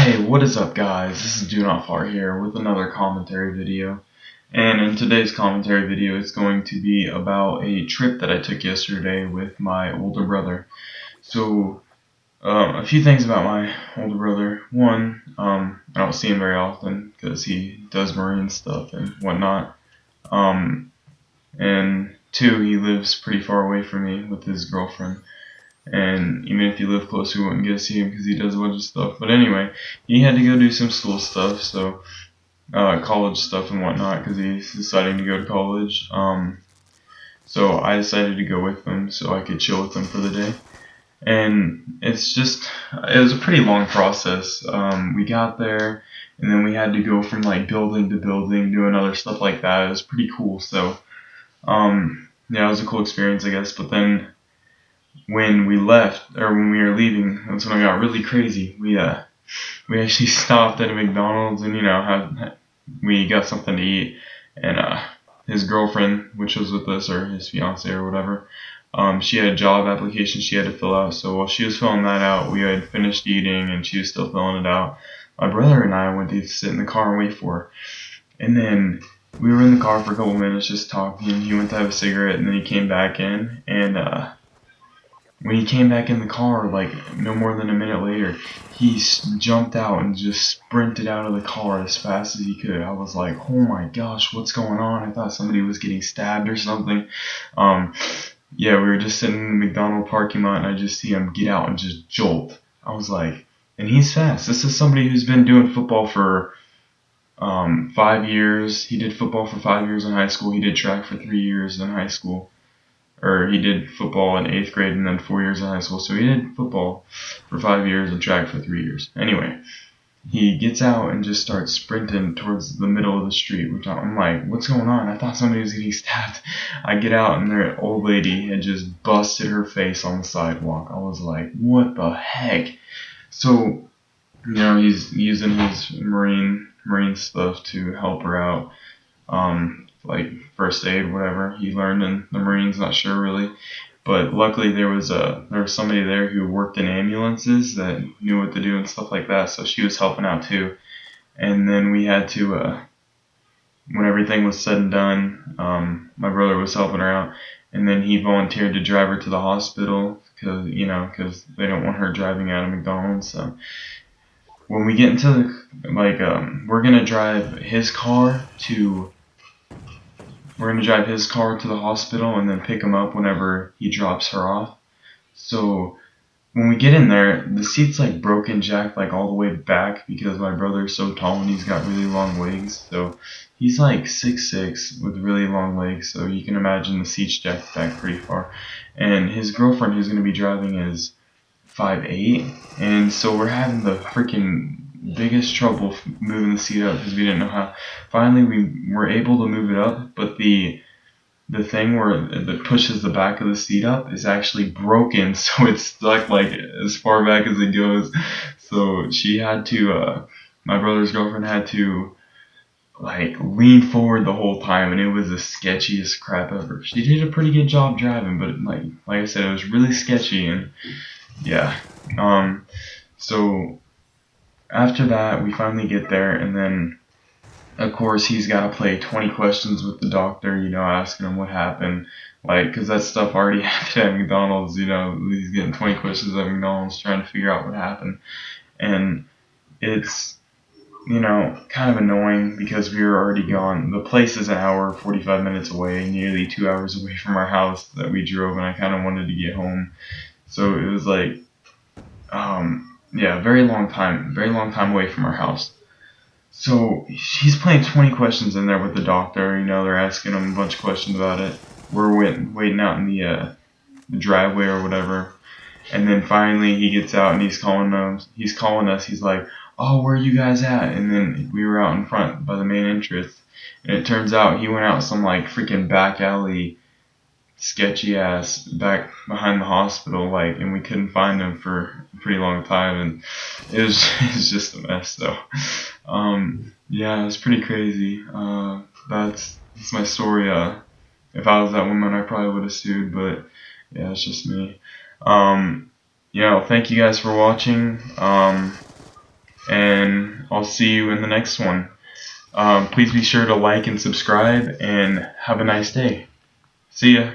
Hey, what is up guys? This is Do Not Fart here with another commentary video. And in today's commentary video, it's going to be about a trip that I took yesterday with my older brother. So, a few things about my older brother. One, I don't see him very often because he does marine stuff and whatnot. And two, he lives pretty far away from me with his girlfriend. And even if you live close, we wouldn't get to see him because he does a bunch of stuff. But anyway, he had to go do some school stuff, so college stuff and whatnot, because he's deciding to go to college. So I decided to go with him so I could chill with him for the day. And it was a pretty long process. We got there, and then we had to go from like building to building, doing other stuff like that. It was pretty cool. So yeah, it was a cool experience, I guess. But then when we left, or when we were leaving, that's when I got really crazy. We actually stopped at a McDonald's and we got something to eat, and his girlfriend, which was with us, or his fiance or whatever, she had a job application she had to fill out. So while she was filling that out, we had finished eating and she was still filling it out. My brother and I went to sit in the car and wait for her, and then we were in the car for a couple minutes just talking. He went to have a cigarette and then he came back in, and when he came back in the car, like no more than a minute later, he jumped out and just sprinted out of the car as fast as he could. I was like, oh my gosh, what's going on? I thought somebody was getting stabbed or something. Yeah, we were just sitting in the McDonald's parking lot and I just see him get out and just jolt. I was like, and he's fast. This is somebody who's been doing football for 5 years. He did football for 5 years in high school. He did track for 3 years in high school. Or he did football in 8th grade and then 4 years in high school. So he did football for 5 years and track for 3 years. Anyway, he gets out and just starts sprinting towards the middle of the street, which I'm like, what's going on? I thought somebody was getting stabbed. I get out and their old lady had just busted her face on the sidewalk. I was like, what the heck? So, he's using his marine stuff to help her out. Like first aid, whatever he learned in the Marines, not sure really, but luckily there was somebody there who worked in ambulances that knew what to do and stuff like that, so she was helping out too. And then we had to, when everything was said and done, my brother was helping her out, and then he volunteered to drive her to the hospital because they don't want her driving out of McDonald's. So when we get into we're gonna drive his car to the hospital and then pick him up whenever he drops her off. So when we get in there, the seat's like broken jacked like all the way back because my brother's so tall and he's got really long legs. So he's like 6'6" with really long legs, so you can imagine the seat's jacked back pretty far. And his girlfriend, who's going to be driving, is 5'8", and so we're having the freaking biggest trouble moving the seat up because we didn't know how. Finally, we were able to move it up, but the thing that pushes the back of the seat up is actually broken, so it's stuck like as far back as it goes. So she had to, my brother's girlfriend had to like lean forward the whole time, and it was the sketchiest crap ever. She did a pretty good job driving, but like I said, it was really sketchy, and yeah. So after that, we finally get there, and then, of course, he's got to play 20 questions with the doctor, asking him what happened. Because that stuff already happened at McDonald's, he's getting 20 questions at McDonald's trying to figure out what happened. And it's, kind of annoying because we were already gone. The place is an hour, 45 minutes away, nearly 2 hours away from our house that we drove, and I kind of wanted to get home. So it was like, yeah, very long time away from our house. So he's playing 20 questions in there with the doctor. They're asking him a bunch of questions about it. We're waiting out in the driveway or whatever, and then finally he gets out and he's calling us. He's like, "Oh, where are you guys at?" And then we were out in front by the main entrance, and it turns out he went out some like freaking back alley, sketchy ass back behind the hospital, and we couldn't find him for a pretty long time, and it was just a mess though. Yeah, it's pretty crazy. That's my story. If I was that woman, I probably would have sued, but yeah, it's just me. Thank you guys for watching. and I'll see you in the next one. Please be sure to like and subscribe, and have a nice day. See ya.